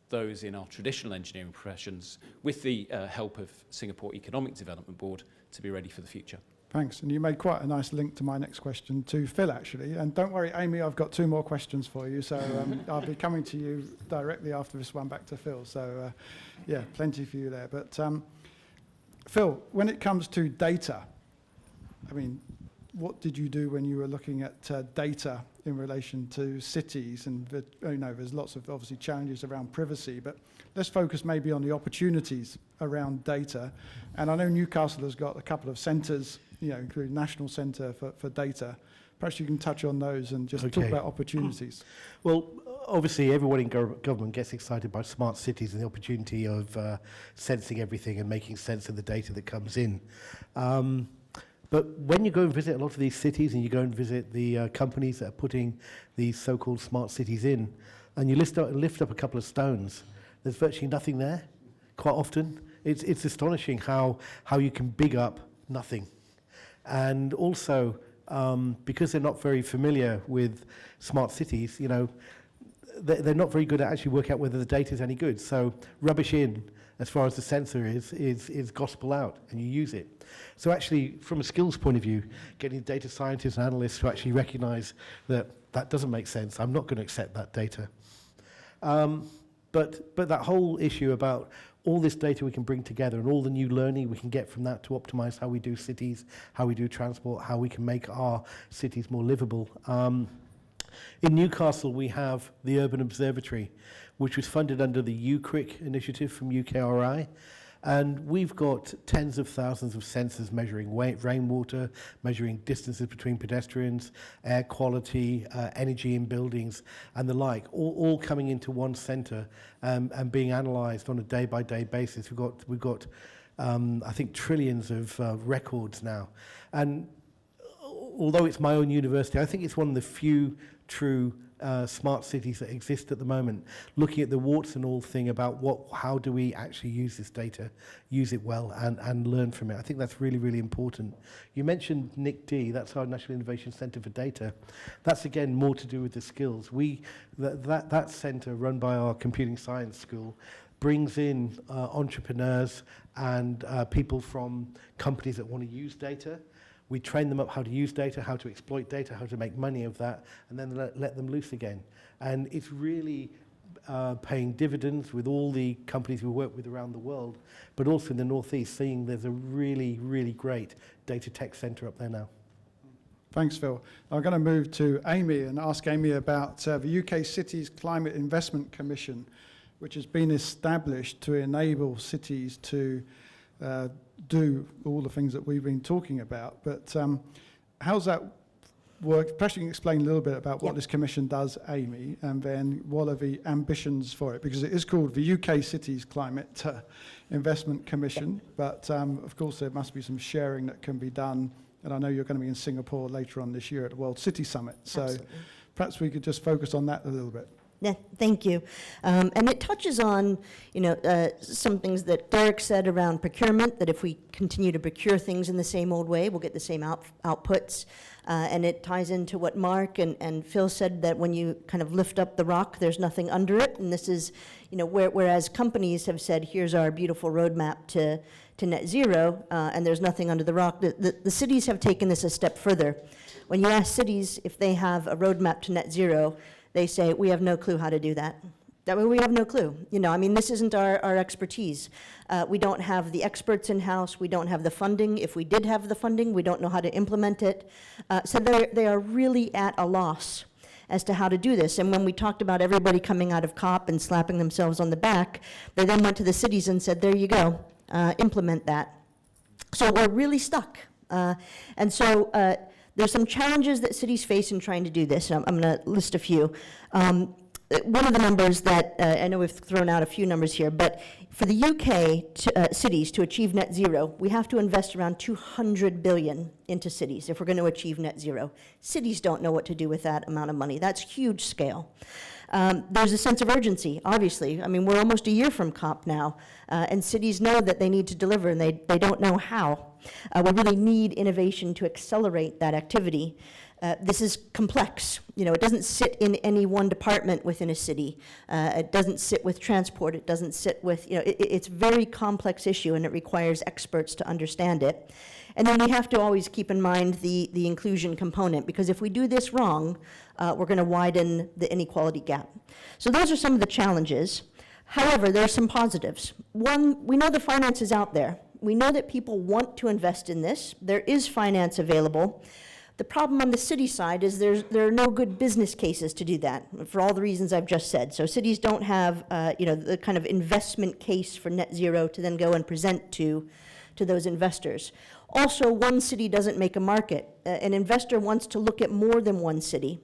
those in our traditional engineering professions with the help of Singapore Economic Development Board to be ready for the future. Thanks. And you made quite a nice link to my next question to Phil, actually. And don't worry, Amy, I've got 2 more questions for you. So I'll be coming to you directly after this one back to Phil. So, yeah, plenty for you there. But, Phil, when it comes to data, I mean, what did you do when you were looking at data in relation to cities? And, you know, there's lots of, obviously, challenges around privacy. But let's focus maybe on the opportunities around data. And I know Newcastle has got a couple of centres, you know, including National Centre for Data. Perhaps you can touch on those and just talk about opportunities. Well, obviously everyone in government gets excited by smart cities and the opportunity of sensing everything and making sense of the data that comes in. But when you go and visit a lot of these cities and you go and visit the companies that are putting these so-called smart cities in, and you lift up a couple of stones, there's virtually nothing there. Quite often, it's astonishing how you can big up nothing. And also, because they're not very familiar with smart cities, you know, they're not very good at actually working out whether the data is any good. So rubbish in, as far as the sensor is gospel out, and you use it. So actually, from a skills point of view, getting data scientists and analysts to actually recognize that that doesn't make sense. I'm not going to accept that data. But that whole issue about all this data we can bring together and all the new learning we can get from that to optimize how we do cities, how we do transport, how we can make our cities more livable. In Newcastle, we have the Urban Observatory, which was funded under the UCRIC initiative from UKRI. And we've got tens of thousands of sensors measuring rainwater, measuring distances between pedestrians, air quality, energy in buildings, and the like, all coming into one centre and being analysed on a day-by-day basis. We've got I think, trillions of records now. And although it's my own university, I think it's one of the few true smart cities that exist at the moment, looking at the warts and all thing about how do we actually use this data, use it well, and learn from it. I think that's really, really important. You mentioned NICD, that's our National Innovation Centre for Data. That's, again, more to do with the skills. That centre, run by our computing science school, brings in entrepreneurs and people from companies that want to use data. We train them up how to use data, how to exploit data, how to make money of that, and then let them loose again. And it's really paying dividends with all the companies we work with around the world, but also in the Northeast, seeing there's a really, really great data tech centre up there now. Thanks, Phil. I'm going to move to Amy and ask Amy about the UK Cities Climate Investment Commission, which has been established to enable cities to do all the things that we've been talking about. But how's that work? Perhaps you can explain a little bit about what this commission does, Amy, and then what are the ambitions for it? Because it is called the UK Cities Climate Investment Commission, but of course there must be some sharing that can be done. And I know you're going to be in Singapore later on this year at the World City Summit. So Absolutely. Perhaps we could just focus on that a little bit. Yeah, thank you. And it touches on, some things that Derek said around procurement, that if we continue to procure things in the same old way, we'll get the same outputs. And it ties into what Mark and Phil said, that when you kind of lift up the rock, there's nothing under it. And this is, whereas companies have said, here's our beautiful roadmap to net zero, and there's nothing under the rock, the cities have taken this a step further. When you ask cities if they have a roadmap to net zero, they say, we have no clue how to do that. That way we have no clue. This isn't our expertise. We don't have the experts in-house. We don't have the funding. If we did have the funding, we don't know how to implement it. So they are really at a loss as to how to do this. And when we talked about everybody coming out of COP and slapping themselves on the back, they then went to the cities and said, there you go, implement that. So we're really stuck. And so there's some challenges that cities face in trying to do this. I'm going to list a few. one of the numbers that, I know we've thrown out a few numbers here, but for the UK cities to achieve net zero, we have to invest around 200 billion into cities if we're going to achieve net zero. Cities don't know what to do with that amount of money. That's huge scale. There's a sense of urgency, obviously. I mean, we're almost a year from COP now, and cities know that they need to deliver, and they don't know how. We really need innovation to accelerate that activity. This is complex. You know, it doesn't sit in any one department within a city. It doesn't sit with transport. It doesn't sit with, you know, it's a very complex issue, and it requires experts to understand it. And then we have to always keep in mind the inclusion component, because if we do this wrong, we're going to widen the inequality gap. So those are some of the challenges. However, there are some positives. One, we know the finance is out there. We know that people want to invest in this. There is finance available. The problem on the city side is there are no good business cases to do that, for all the reasons I've just said. So cities don't have the kind of investment case for net zero to then go and present to those investors. Also, one city doesn't make a market. An investor wants to look at more than one city.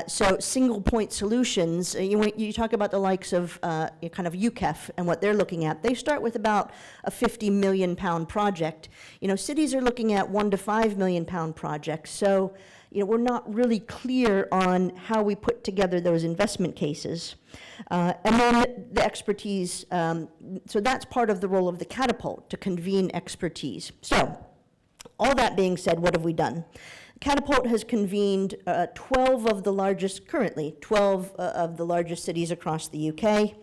So single point solutions, you talk about the likes of kind of UKEF and what they're looking at. They start with about a 50 million pound project. You know, cities are looking at 1 to 5 million pound projects. So, you know, we're not really clear on how we put together those investment cases. And then the expertise, so that's part of the role of the Catapult, to convene expertise. So, all that being said, what have we done? Catapult has convened 12 of the largest cities across the UK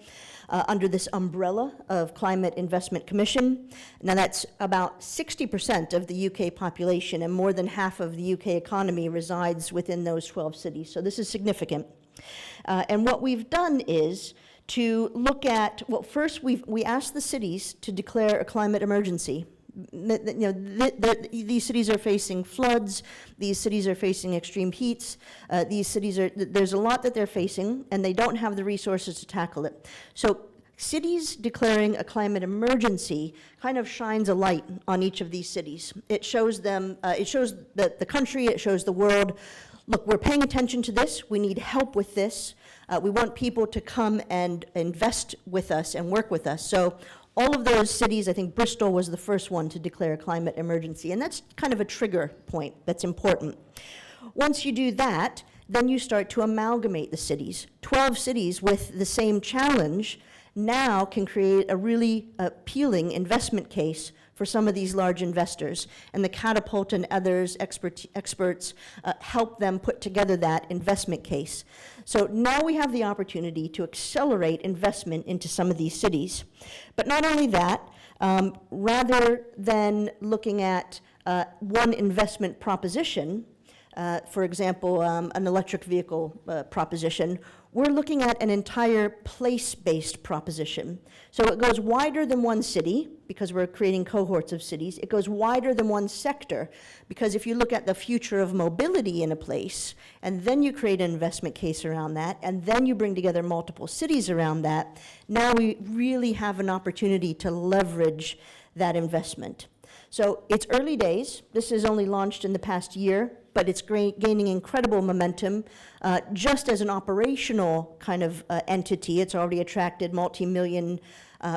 under this umbrella of Climate Investment Commission. Now that's about 60% of the UK population, and more than half of the UK economy resides within those 12 cities. So this is significant. And what we've done is to look at, well, first we asked the cities to declare a climate emergency. These cities are facing floods, these cities are facing extreme heats, there's a lot that they're facing, and they don't have the resources to tackle it. So cities declaring a climate emergency kind of shines a light on each of these cities. It shows them, it shows the country, it shows the world, look, we're paying attention to this, we need help with this, we want people to come and invest with us and work with us. So all of those cities, I think Bristol was the first one to declare a climate emergency, and that's kind of a trigger point that's important. Once you do that, then you start to amalgamate the cities. 12 cities with the same challenge now can create a really appealing investment case for some of these large investors, and the Catapult and others, experts, help them put together that investment case. So now we have the opportunity to accelerate investment into some of these cities. But not only that, rather than looking at one investment proposition, for example, an electric vehicle proposition, we're looking at an entire place-based proposition. So it goes wider than one city, because we're creating cohorts of cities. It goes wider than one sector, because if you look at the future of mobility in a place, and then you create an investment case around that, and then you bring together multiple cities around that, now we really have an opportunity to leverage that investment. So it's early days. This is only launched in the past year, but it's gaining incredible momentum. Just as an operational kind of entity, it's already attracted multi-million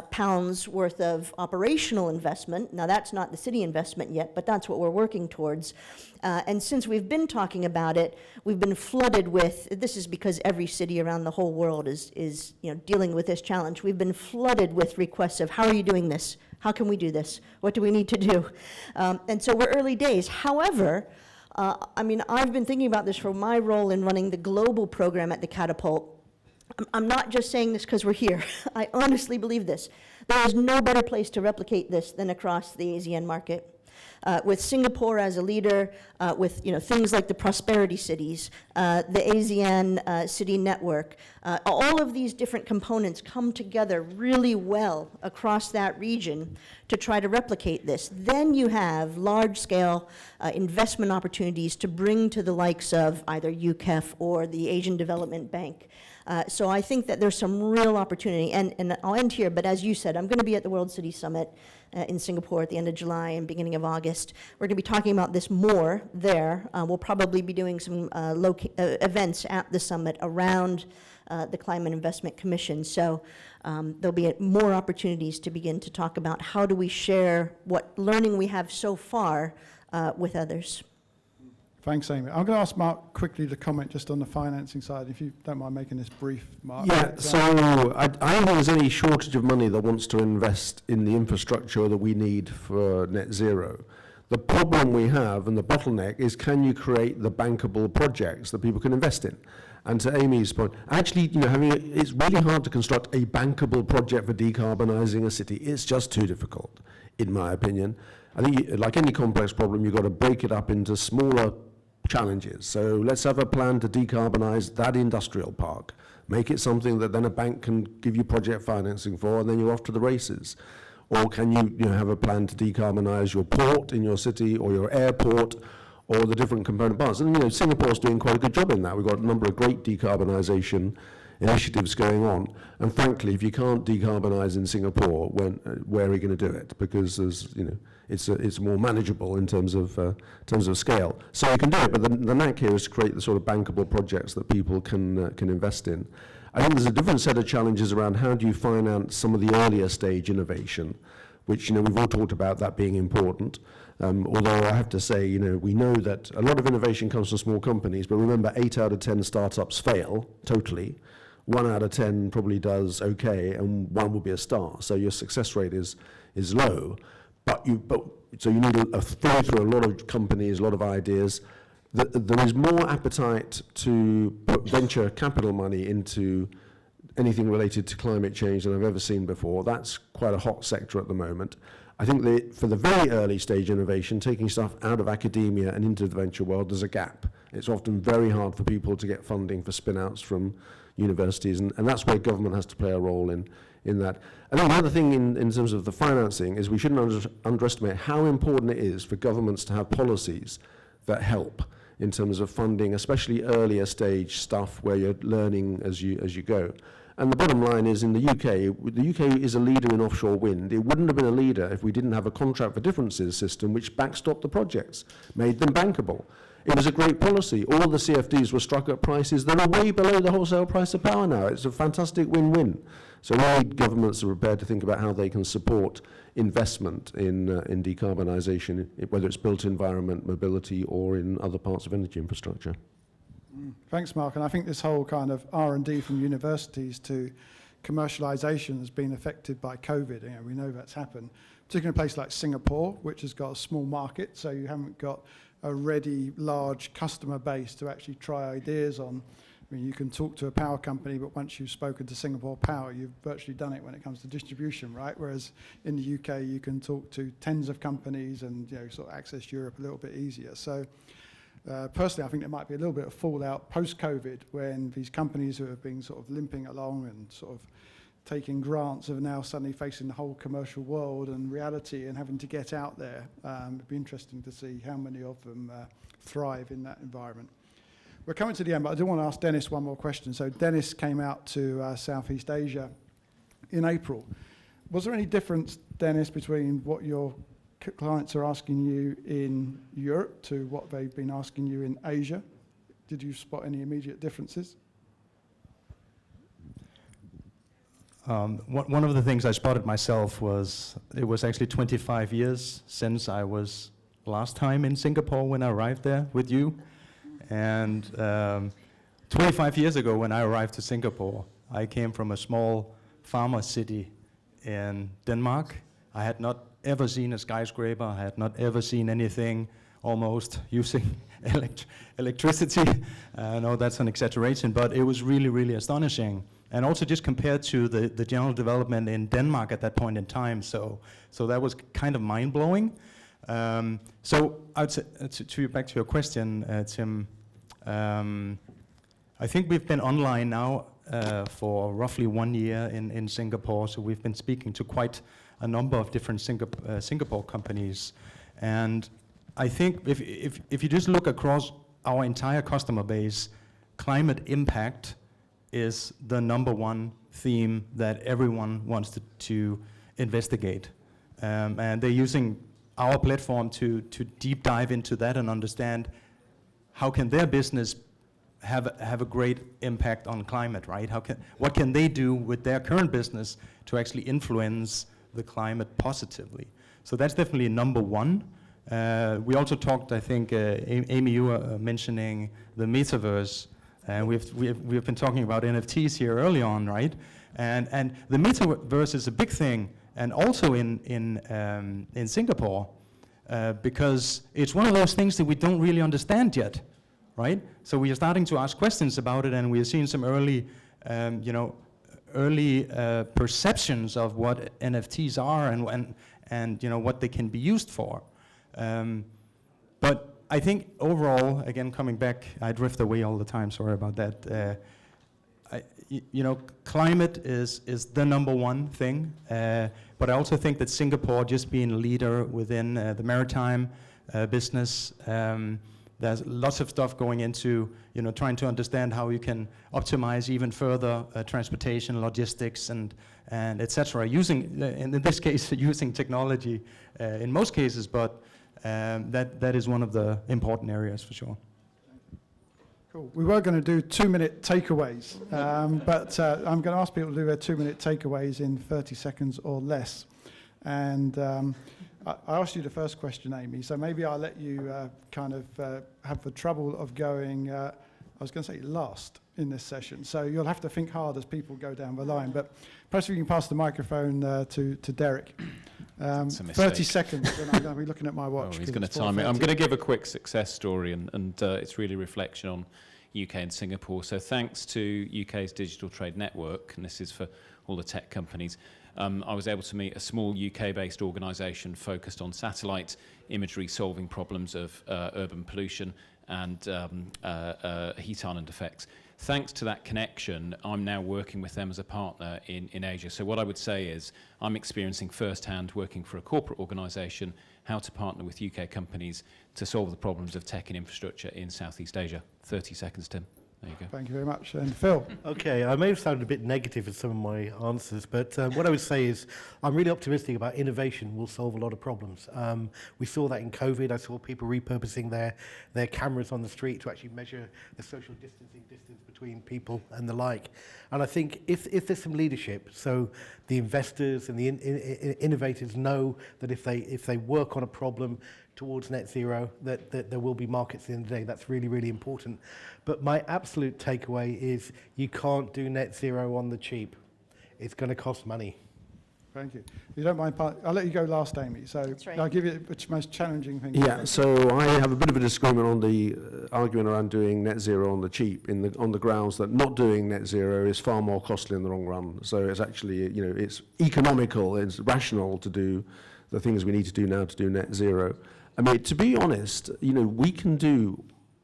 pounds worth of operational investment. Now that's not the city investment yet, but that's what we're working towards. And since we've been talking about it, we've been flooded with, this is because every city around the whole world is dealing with this challenge. We've been flooded with requests of, how are you doing this? How can we do this? What do we need to do? And so we're early days. However, I've been thinking about this for my role in running the global program at the Catapult. I'm not just saying this because we're here. I honestly believe this. There is no better place to replicate this than across the ASEAN market. With Singapore as a leader, with things like the prosperity cities, the ASEAN city network, all of these different components come together really well across that region to try to replicate this. Then you have large-scale investment opportunities to bring to the likes of either UKEF or the Asian Development Bank. So I think that there's some real opportunity, and I'll end here, but as you said, I'm going to be at the World City Summit in Singapore at the end of July and beginning of August. August. We're going to be talking about this more there. We'll probably be doing some events at the summit around the Climate Investment Commission. So there'll be more opportunities to begin to talk about how do we share what learning we have so far with others. Thanks, Amy. I'm going to ask Mark quickly to comment just on the financing side, if you don't mind making this brief, Mark. Yeah, so I don't think there's any shortage of money that wants to invest in the infrastructure that we need for net zero. The problem we have and the bottleneck is, can you create the bankable projects that people can invest in? And to Amy's point, actually, it's really hard to construct a bankable project for decarbonising a city. It's just too difficult, in my opinion. I think, like any complex problem, you've got to break it up into smaller challenges. So let's have a plan to decarbonise that industrial park. Make it something that then a bank can give you project financing for, and then you're off to the races. Or can you have a plan to decarbonise your port in your city, or your airport, or the different component parts? And Singapore's doing quite a good job in that. We've got a number of great decarbonisation initiatives going on. And frankly, if you can't decarbonise in Singapore, where are you going to do it? Because there's, it's more manageable in terms of scale. So you can do it, but the knack here is to create the sort of bankable projects that people can invest in. I think there's a different set of challenges around how do you finance some of the earlier stage innovation, which we've all talked about that being important. Although I have to say, we know that a lot of innovation comes from small companies, but remember, 8 out of 10 startups fail totally. 1 out of 10 probably does okay, and 1 will be a star. So your success rate is low. So you need a flow through a lot of companies, a lot of ideas. There is more appetite to put venture capital money into anything related to climate change than I've ever seen before. That's quite a hot sector at the moment. I think for the very early stage innovation, taking stuff out of academia and into the venture world, there's a gap. It's often very hard for people to get funding for spin-outs from universities, and that's where government has to play a role in that. And then the other thing in terms of the financing is we shouldn't underestimate how important it is for governments to have policies that help in terms of funding, especially earlier stage stuff where you're learning as you go. And the bottom line is, in the UK is a leader in offshore wind. It wouldn't have been a leader if we didn't have a contract for differences system which backstopped the projects, made them bankable. It was a great policy. All the CFDs were struck at prices that are way below the wholesale price of power now. It's a fantastic win-win. So we need governments are prepared to think about how they can support investment in decarbonisation, whether it's built environment, mobility, or in other parts of energy infrastructure. Thanks, Mark. And I think this whole kind of R&D from universities to commercialisation has been affected by COVID. We know that's happened, particularly in a place like Singapore, which has got a small market, so you haven't got a ready large customer base to actually try ideas on. You can talk to a power company, but once you've spoken to Singapore Power, you've virtually done it when it comes to distribution, right? Whereas in the UK, you can talk to tens of companies and sort of access Europe a little bit easier. So personally, I think there might be a little bit of fallout post-COVID when these companies who have been sort of limping along and sort of taking grants are now suddenly facing the whole commercial world and reality and having to get out there. It'd be interesting to see how many of them thrive in that environment. We're coming to the end, but I do want to ask Dennis one more question. So Dennis came out to Southeast Asia in April. Was there any difference, Dennis, between what your clients are asking you in Europe to what they've been asking you in Asia? Did you spot any immediate differences? One of the things I spotted myself was it was actually 25 years since I was last time in Singapore when I arrived there with you. And 25 years ago when I arrived to Singapore, I came from a small farmer city in Denmark. I had not ever seen a skyscraper. I had not ever seen anything almost using electricity. I know that's an exaggeration, but it was really, really astonishing. And also just compared to the general development in Denmark at that point in time. So that was kind of mind-blowing. So I would say, back to your question, Tim, I think we've been online now for roughly 1 year in Singapore, so we've been speaking to quite a number of different Singapore companies. And I think if you just look across our entire customer base, climate impact is the #1 theme that everyone wants to investigate. And they're using our platform to deep dive into that and understand how can their business have a great impact on climate, right? What can they do with their current business to actually influence the climate positively? So that's definitely number one. We also talked, I think, Amy, you were mentioning the metaverse, and we've been talking about NFTs here early on, right? And the metaverse is a big thing, and also in Singapore, because it's one of those things that we don't really understand yet, right? So we are starting to ask questions about it, and we are seeing some early, perceptions of what NFTs are and what they can be used for. But I think overall, again, coming back, I drift away all the time, sorry about that. Climate is the number one thing, but I also think that Singapore, just being a leader within the maritime business, there's lots of stuff going into, trying to understand how you can optimize even further transportation, logistics, and et cetera, using, in this case, using technology in most cases, but that is one of the important areas for sure. Cool. We were going to do 2-minute takeaways, but I'm going to ask people to do their 2-minute takeaways in 30 seconds or less. And I asked you the first question, Amy, so maybe I'll let you have the trouble of going, I was going to say last in this session. So you'll have to think hard as people go down the line. But perhaps we can pass the microphone to Derek. 30 seconds, and I'm going to be looking at my watch. Oh, he's going to time it. I'm going to give a quick success story, and it's really reflection on UK and Singapore. So thanks to UK's Digital Trade Network, and this is for all the tech companies, I was able to meet a small UK-based organisation focused on satellite imagery solving problems of urban pollution and heat island effects. Thanks to that connection, I'm now working with them as a partner in Asia. So what I would say is I'm experiencing firsthand, working for a corporate organisation, how to partner with UK companies to solve the problems of tech and infrastructure in Southeast Asia. 30 seconds, Tim. There you go. Thank you very much. And Phil? Okay, I may have sounded a bit negative in some of my answers, but what I would say is I'm really optimistic about innovation will solve a lot of problems. We saw that in COVID. I saw people repurposing their cameras on the street to actually measure the social distance between people and the like. And I think if there's some leadership, so the investors and the innovators know that if they work on a problem towards net zero, that there will be markets at the end of the day. That's really, really important. But my absolute takeaway is you can't do net zero on the cheap. It's going to cost money. Thank you. If you don't mind, I'll let you go last, Amy. So That's right. I'll give you the most challenging thing. Yeah, so I have a bit of a disagreement on the argument around doing net zero on the cheap, on the grounds that not doing net zero is far more costly in the long run. So it's actually, it's economical, it's rational to do the things we need to do now to do net zero. I mean, to be honest, we can do,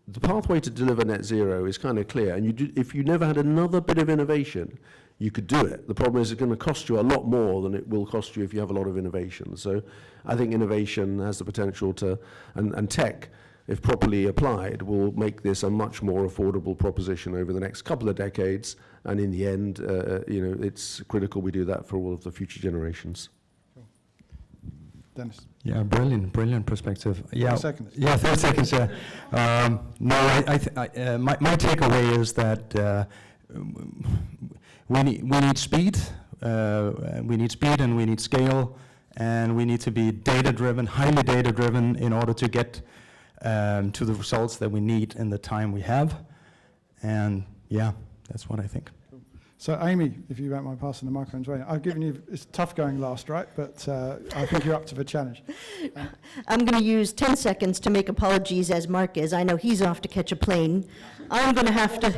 the pathway to deliver net zero is kind of clear. And if you never had another bit of innovation, you could do it. The problem is it's going to cost you a lot more than it will cost you if you have a lot of innovation. So I think innovation has the potential to, and tech, if properly applied, will make this a much more affordable proposition over the next couple of decades. And in the end, it's critical we do that for all of the future generations. Dennis? Yeah, brilliant perspective. Yeah, 30 seconds. Yeah, 30 seconds. Yeah. My takeaway is that we need speed. We need speed, and we need scale, and we need to be data-driven, highly data-driven, in order to get to the results that we need in the time we have. And yeah, that's what I think. So Amy, if you don't mind passing the microphone to Amy, I've given you, it's tough going last, right? But I think you're up to the challenge. I'm going to use 10 seconds to make apologies as Mark is. I know he's off to catch a plane. I'm going to have to...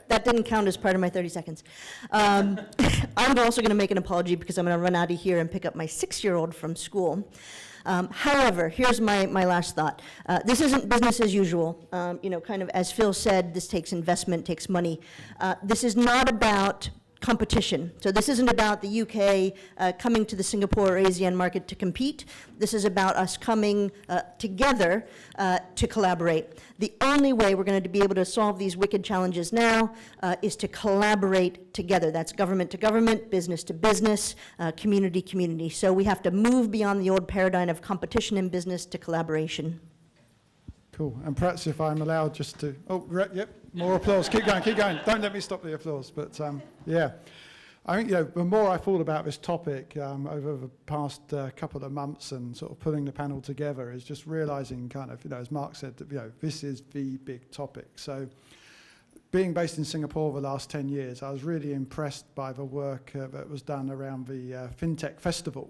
That didn't count as part of my 30 seconds. I'm also going to make an apology because I'm going to run out of here and pick up my 6-year-old from school. However, here's my last thought. This isn't business as usual. Kind of as Phil said, this takes investment, takes money. This is not about competition. So this isn't about the UK coming to the Singapore or ASEAN market to compete. This is about us coming together to collaborate. The only way we're going to be able to solve these wicked challenges now is to collaborate together. That's government to government, business to business, community to community. So we have to move beyond the old paradigm of competition in business to collaboration. Cool. And perhaps if I'm allowed just to, yep, more applause. Keep going, keep going. Don't let me stop the applause. But yeah, I think, the more I thought about this topic over the past couple of months and sort of putting the panel together is just realizing kind of, as Mark said, that, this is the big topic. So being based in Singapore the last 10 years, I was really impressed by the work that was done around the FinTech Festival,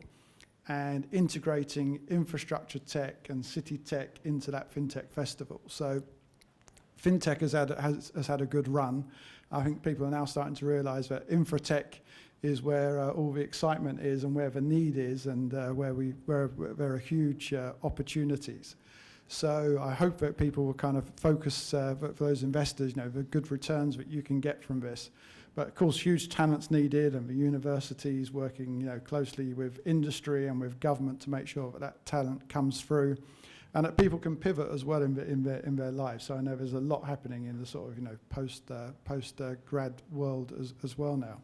and integrating infrastructure tech and city tech into that FinTech Festival. So FinTech has had a good run. I think people are now starting to realize that infratech is where all the excitement is and where the need is, and where there are huge opportunities. So I hope that people will kind of focus, for those investors, the good returns that you can get from this. But of course, huge talent's needed, and the universities working, closely with industry and with government to make sure that that talent comes through, and that people can pivot as well in their lives. So I know there's a lot happening in the sort of post grad world as well now.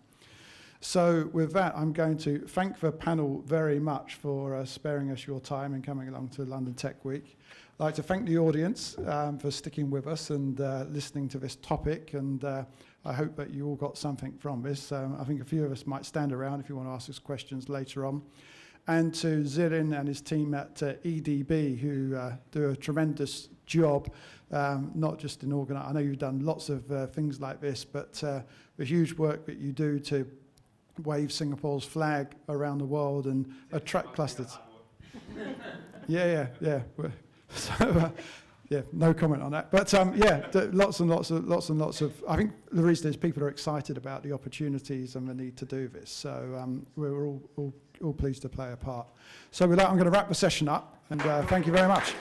So with that, I'm going to thank the panel very much for sparing us your time and coming along to London Tech Week. I'd like to thank the audience for sticking with us and listening to this topic, and I hope that you all got something from this. I think a few of us might stand around if you want to ask us questions later on. And to Zilin and his team at EDB, who do a tremendous job, not just in I know you've done lots of things like this, but the huge work that you do to wave Singapore's flag around the world and attract clusters. Yeah. So, yeah, no comment on that. But lots and lots of. I think the reason is people are excited about the opportunities and the need to do this. So we're all pleased to play a part. So with that, I'm going to wrap the session up, and thank you very much.